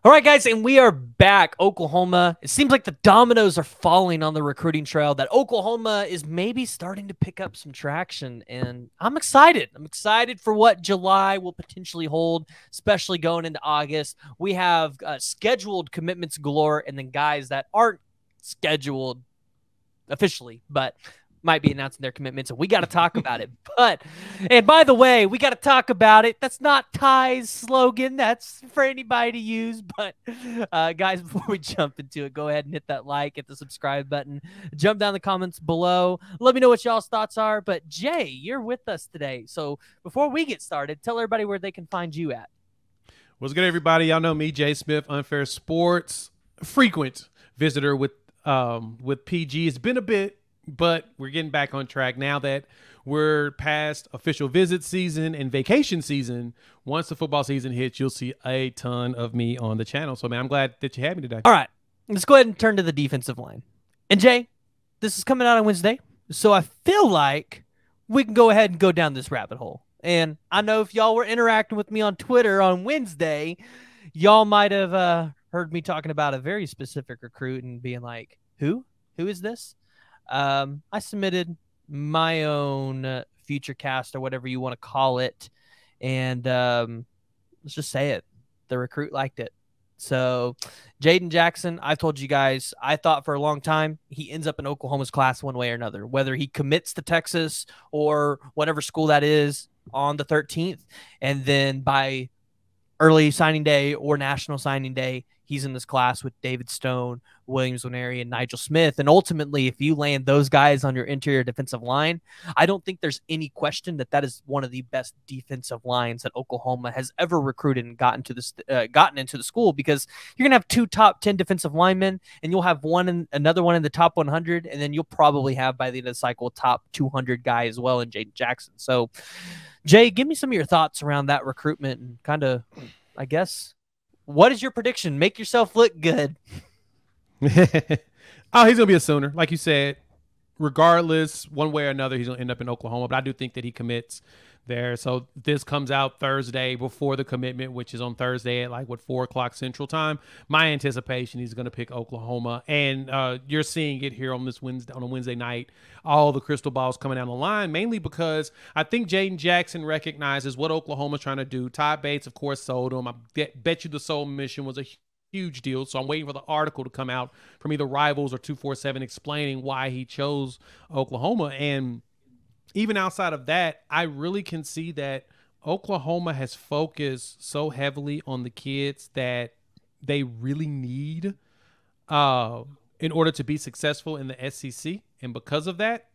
All right, guys, and we are back. Oklahoma. It seems like the dominoes are falling on the recruiting trail, that Oklahoma is maybe starting to pick up some traction, and I'm excited. I'm excited for what July will potentially hold, especially going into August. We have scheduled commitments galore, and then guys that aren't scheduled officially, but might be announcing their commitments, and we got to talk about it. And by the way, we got to talk about it. That's not Ty's slogan. That's for anybody to use. But guys, before we jump into it, go ahead and hit that like, hit the subscribe button, jump down the comments below. Let me know what y'all's thoughts are. But Jay, you're with us today. So before we get started, tell everybody where they can find you at. What's good, everybody? Y'all know me, Jay Smith, Unfair Sports, frequent visitor with PG. It's been a bit, but we're getting back on track now that we're past official visit season and vacation season. Once the football season hits, you'll see a ton of me on the channel. So, man, I'm glad that you had me today. All right, let's go ahead and turn to the defensive line. And Jay, this is coming out on Wednesday, so I feel like we can go ahead and go down this rabbit hole. And I know if y'all were interacting with me on Twitter on Wednesday, y'all might have heard me talking about a very specific recruit and being like, who is this? I submitted my own future cast or whatever you want to call it. And let's just say it. The recruit liked it. So Jayden Jackson, I've told you guys, I thought for a long time he ends up in Oklahoma's class one way or another, whether he commits to Texas or whatever school that is on the 13th. And then by early signing day or national signing day, he's in this class with David Stone, Williams Nwaneri, and Nigel Smith. And ultimately, if you land those guys on your interior defensive line, I don't think there's any question that that is one of the best defensive lines that Oklahoma has ever recruited and gotten into the school, because you're going to have two top 10 defensive linemen, and you'll have another one in the top 100, and then you'll probably have by the end of the cycle top 200 guy as well in Jayden Jackson. So, Jay, give me some of your thoughts around that recruitment and kind of, I guess, what is your prediction? Make yourself look good. Oh, he's going to be a Sooner. Like you said, regardless, one way or another, he's going to end up in Oklahoma. But I do think that he commits there. So this comes out Thursday before the commitment, which is on Thursday at 4 o'clock Central Time. My anticipation, he's going to pick Oklahoma. And you're seeing it here on a Wednesday night, all the crystal balls coming down the line, mainly because I think Jayden Jackson recognizes what Oklahoma's trying to do. Todd Bates, of course, sold him. I bet you the soul mission was a huge deal. So I'm waiting for the article to come out from either Rivals or 247 explaining why he chose Oklahoma. And even outside of that, I really can see that Oklahoma has focused so heavily on the kids that they really need in order to be successful in the SEC. And because of that,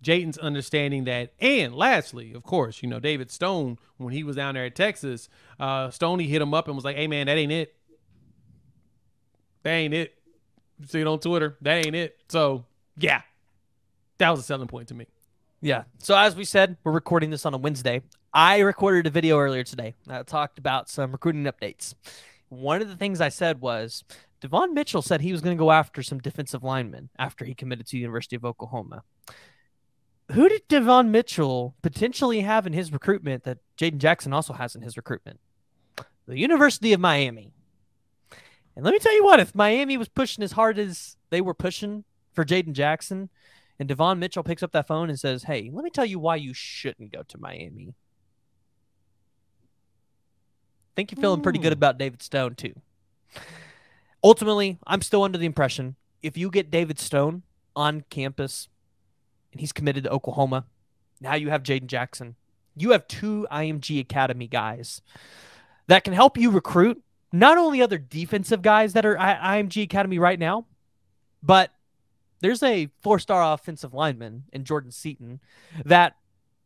Jayden's understanding that. And lastly, of course, David Stone, when he was down there at Texas, Stoney hit him up and was like, hey, man, that ain't it. That ain't it. You see it on Twitter. That ain't it. So, yeah, that was a selling point to me. Yeah. So as we said, we're recording this on a Wednesday. I recorded a video earlier today. I talked about some recruiting updates. One of the things I said was Devon Mitchell said he was going to go after some defensive linemen after he committed to the University of Oklahoma. Who did Devon Mitchell potentially have in his recruitment that Jayden Jackson also has in his recruitment? The University of Miami. And let me tell you what, if Miami was pushing as hard as they were pushing for Jayden Jackson, and Devon Mitchell picks up that phone and says, hey, let me tell you why you shouldn't go to Miami. I think you're feeling pretty good about David Stone, too. Ultimately, I'm still under the impression if you get David Stone on campus and he's committed to Oklahoma, now you have Jayden Jackson. You have two IMG Academy guys that can help you recruit not only other defensive guys that are at IMG Academy right now, but there's a 4-star offensive lineman in Jordan Seaton that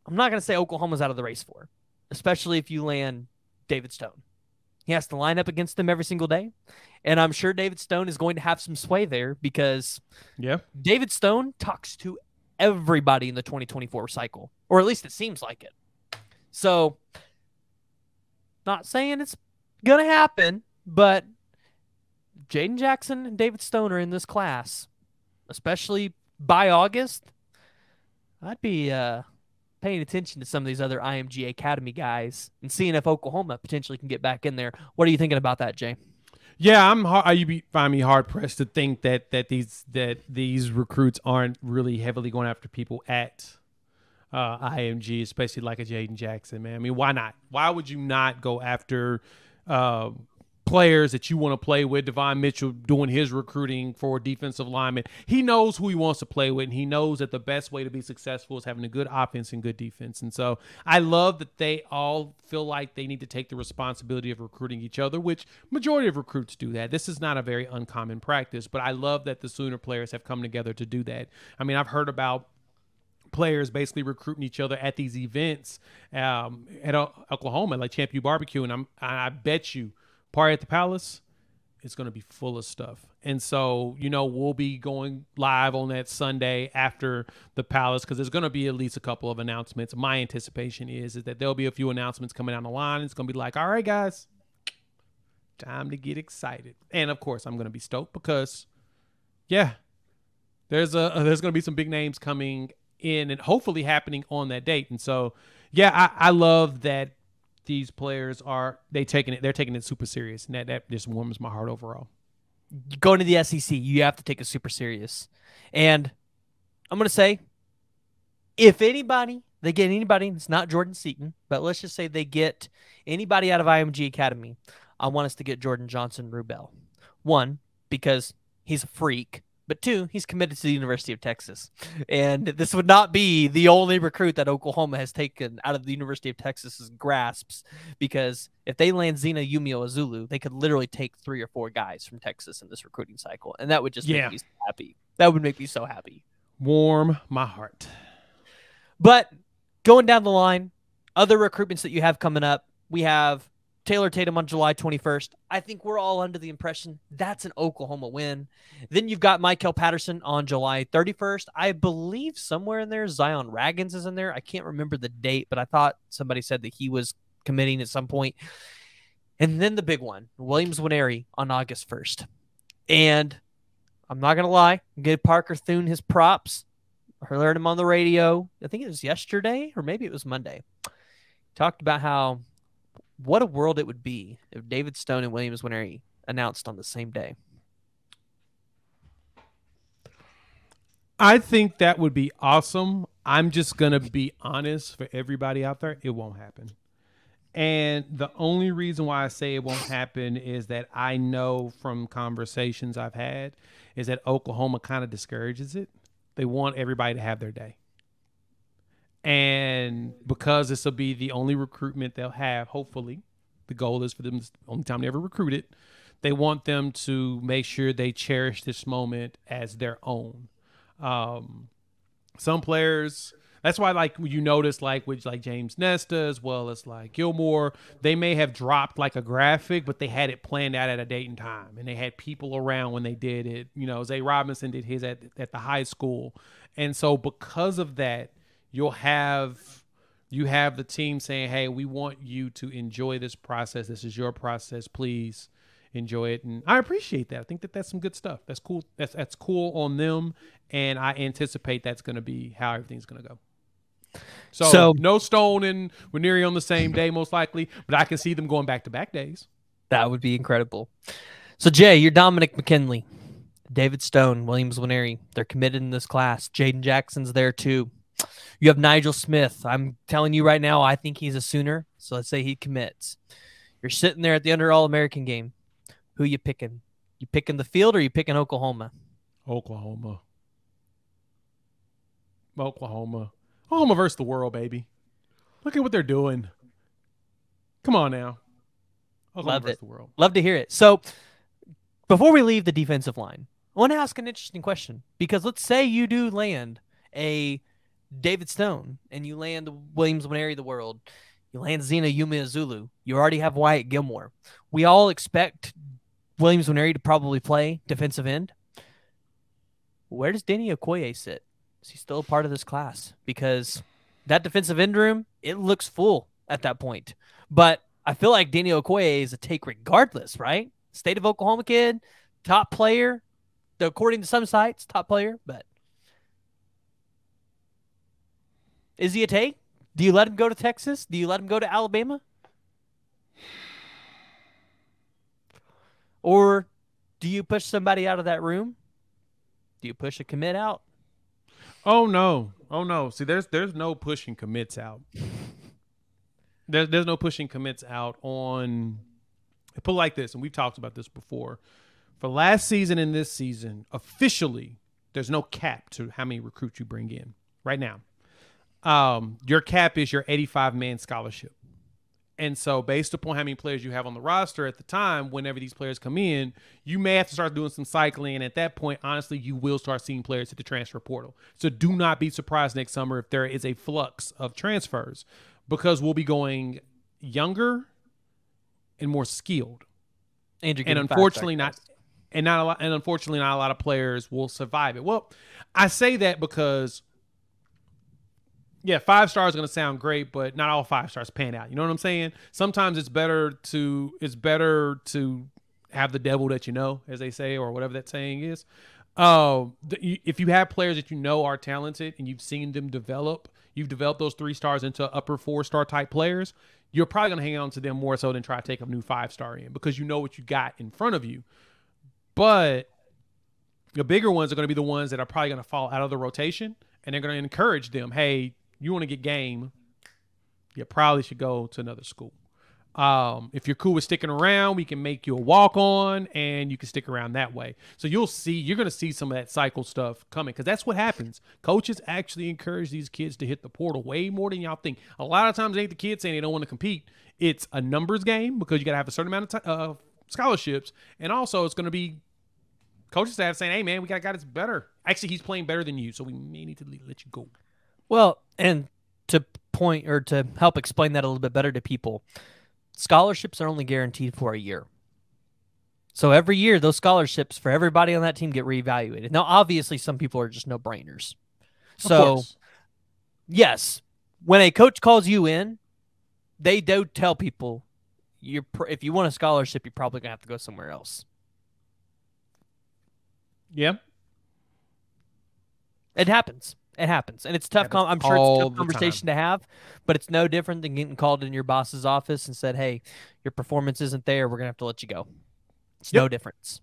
I'm not going to say Oklahoma's out of the race for, especially if you land David Stone. He has to line up against them every single day, and I'm sure David Stone is going to have some sway there because David Stone talks to everybody in the 2024 cycle, or at least it seems like it. So, not saying it's going to happen, but Jayden Jackson and David Stone are in this class. Especially by August, I'd be paying attention to some of these other IMG Academy guys and seeing if Oklahoma potentially can get back in there. What are you thinking about that, Jay? Yeah, you find me hard pressed to think that these recruits aren't really heavily going after people at IMG, especially like a Jayden Jackson, man. I mean, why not? Why would you not go after uh, players that you want to play with? Devon Mitchell doing his recruiting for defensive linemen. He knows who he wants to play with, and he knows that the best way to be successful is having a good offense and good defense. And so I love that they all feel like they need to take the responsibility of recruiting each other, which majority of recruits do that. This is not a very uncommon practice, but I love that the Sooner players have come together to do that. I mean, I've heard about players basically recruiting each other at these events at Oklahoma, like Champion Barbecue, and I bet you Party at the Palace is going to be full of stuff. And so, we'll be going live on that Sunday after the Palace because there's going to be at least a couple of announcements. My anticipation is that there'll be a few announcements coming down the line. It's going to be like, all right, guys, time to get excited. And of course, I'm going to be stoked because, yeah, there's going to be some big names coming in and hopefully happening on that date. And so, yeah, I love that these players they're taking it super serious, and that just warms my heart overall. Going to the SEC, you have to take it super serious. And I'm going to say, if they get anybody, it's not Jordan Seaton, but let's just say they get anybody out of IMG Academy, I want us to get Jordan Johnson Rubel. One, because he's a freak. But two, he's committed to the University of Texas. And this would not be the only recruit that Oklahoma has taken out of the University of Texas's grasps, because if they land Zena Yumio Azulu, they could literally take 3 or 4 guys from Texas in this recruiting cycle. And that would just make me so happy. That would make me so happy. Warm my heart. But going down the line, other recruitments that you have coming up, we have Taylor Tatum on July 21st. I think we're all under the impression that's an Oklahoma win. Then you've got Michael Patterson on July 31st. I believe somewhere in there, Zion Raggins is in there. I can't remember the date, but I thought somebody said that he was committing at some point. And then the big one, Williams Winery on August 1st. And I'm not going to lie, give Parker Thune his props. I heard him on the radio. I think it was yesterday or maybe it was Monday. Talked about what a world it would be if David Stone and Williams Winery announced on the same day. I think that would be awesome. I'm just going to be honest for everybody out there. It won't happen. And the only reason why I say it won't happen is that I know from conversations I've had is that Oklahoma kind of discourages it. They want everybody to have their day. And because this will be the only recruitment they'll have, hopefully, the goal is for them, the only time they ever recruit it, they want them to make sure they cherish this moment as their own. Some players, that's why, like, you notice, with James Nesta as well as Gilmore, they may have dropped a graphic, but they had it planned out at a date and time, and they had people around when they did it. Zay Robinson did his at the high school, and so because of that, you have the team saying, hey, we want you to enjoy this process. This is your process. Please enjoy it. And I appreciate that. I think that's some good stuff. That's cool. That's cool on them. And I anticipate that's going to be how everything's going to go. So no Stone and Winery on the same day, most likely, but I can see them going back-to-back days. That would be incredible. So, Jay, you're Dominic McKinley, David Stone, Williams Winery. They're committed in this class. Jayden Jackson's there, too. You have Nigel Smith. I'm telling you right now, I think he's a Sooner. So let's say he commits. You're sitting there at the under All-American game. Who you picking? You picking the field or you picking Oklahoma? Oklahoma. Oklahoma versus the world, baby. Look at what they're doing. Come on now. Oklahoma versus the world. Love to hear it. So before we leave the defensive line, I want to ask an interesting question. Because let's say you do land a David Stone, and you land the Williams Winery the world. You land Zena Yumio Zulu. You already have Wyatt Gilmore. We all expect Williams Winery to probably play defensive end. Where does Danny Okoye sit? Is he still a part of this class? Because that defensive end room, it looks full at that point. But I feel like Danny Okoye is a take regardless, right? State of Oklahoma kid, top player. According to some sites, top player, but is he a take? Do you let him go to Texas? Do you let him go to Alabama? Or do you push somebody out of that room? Do you push a commit out? Oh no. Oh no. See, there's no pushing commits out. There's no pushing commits out on. Put it like this, and we've talked about this before. For last season and this season, officially, there's no cap to how many recruits you bring in right now. Your cap is your 85-man scholarship. And so based upon how many players you have on the roster at the time, whenever these players come in, you may have to start doing some cycling. And at that point, honestly, you will start seeing players hit the transfer portal. So do not be surprised next summer if there is a flux of transfers, because we'll be going younger and more skilled. And unfortunately not a lot of players will survive it. Well, I say that because yeah, 5 stars is going to sound great, but not all 5 stars pan out. You know what I'm saying? Sometimes it's better to have the devil that you know, as they say, or whatever that saying is. If you have players that you know are talented and you've seen them develop, you've developed those 3 stars into upper 4-star type players, you're probably going to hang on to them more so than try to take a new 5-star in, because you know what you got in front of you. But the bigger ones are going to be the ones that are probably going to fall out of the rotation, and they're going to encourage them, hey, you want to get game, you probably should go to another school. If you're cool with sticking around, we can make you a walk-on, and you can stick around that way. So you're going to see some of that cycle stuff coming, because that's what happens. Coaches actually encourage these kids to hit the portal way more than y'all think. A lot of times it ain't the kids saying they don't want to compete. It's a numbers game, because you got to have a certain amount of scholarships, and also it's going to be coaching staff saying, hey, man, we got a guy that's better. Actually, he's playing better than you, so we may need to let you go. Well, and to point or to help explain that a little bit better to people, scholarships are only guaranteed for a year. So every year, those scholarships for everybody on that team get reevaluated. Now, obviously, some people are just no-brainers. So, yes, when a coach calls you in, they do tell people, if you want a scholarship, you're probably going to have to go somewhere else. Yeah. It happens. It happens. And it's tough. I'm sure it's a tough conversation to have, but it's no different than getting called in your boss's office and said, hey, your performance isn't there. We're going to have to let you go. It's no difference.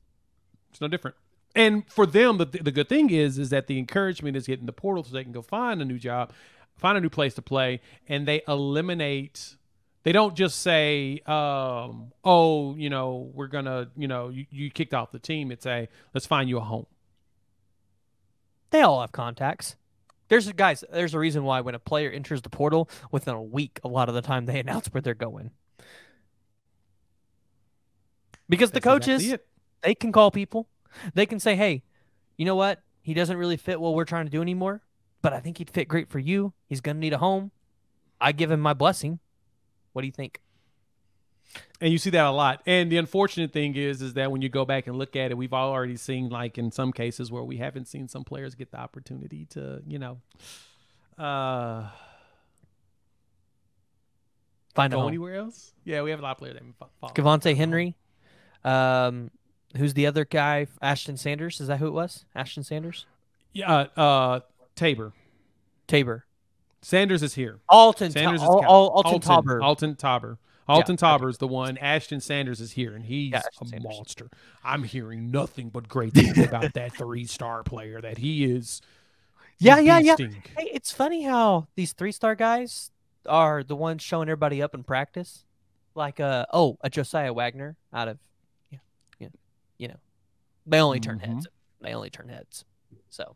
It's no different. And for them, the good thing is that the encouragement is getting the portal so they can go find a new job, find a new place to play, and they eliminate. They don't just say, oh, you know, we're going to, you know, you kicked off the team. It's let's find you a home. They all have contacts. There's a reason why when a player enters the portal, within a week, a lot of the time they announce where they're going. Because the coaches, they can call people. They can say, hey, you know what? He doesn't really fit what we're trying to do anymore, but I think he'd fit great for you. He's going to need a home. I give him my blessing. What do you think? And you see that a lot. And the unfortunate thing is that when you go back and look at it, we've already seen, like, in some cases where we haven't seen some players get the opportunity to, you know, find a home anywhere else. Yeah, we have a lot of players that Cavante Henry. Who's the other guy? Ashton Sanders. Is that who it was? Ashton Sanders? Yeah, Tabor. Sanders is here. Alton Sanders Alton Tauber. Alton Tauber. Alton Tauber is the one. Ashton Sanders is here, and he's a monster. I'm hearing nothing but great things about that 3-star player, that he is. Yeah. Hey, it's funny how these 3-star guys are the ones showing everybody up in practice. Like, a Josiah Wagner out of, you know, they only turn heads. They only turn heads. So.